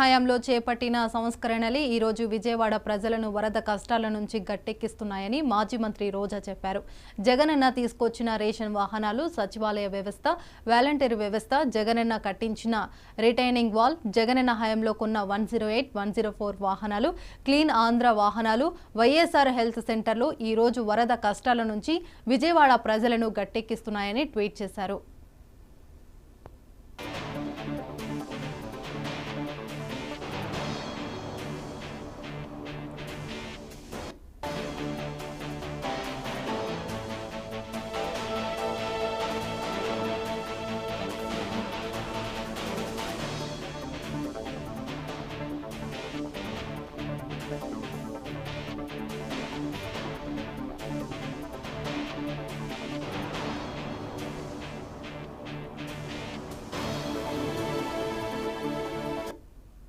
హయాంలో చేపట్టిన సంస్కరణలే ఈ రోజు విజయవాడ ప్రజలను వరద కష్టాల నుంచి గట్టెక్కిస్తున్నాయని మాజీ మంత్రి రోజా చెప్పారు. జగనన్న తీసుకొచ్చిన రేషన్ వాహనాలు, సచివాలయ వ్యవస్థ, వాలంటీర్ వ్యవస్థ, జగనన్న కట్టించిన రిటైనింగ్ వాల్, జగనన్న హయాంలో కొన్న 108, 104 వాహనాలు, క్లీన్ ఆంధ్ర వాహనాలు, వైఎస్ఆర్ హెల్త్ సెంటర్లు ఈ రోజు వరద కష్టాల నుంచి విజయవాడ ప్రజలను గట్టెక్కిస్తున్నాయని ట్వీట్ చేశారు.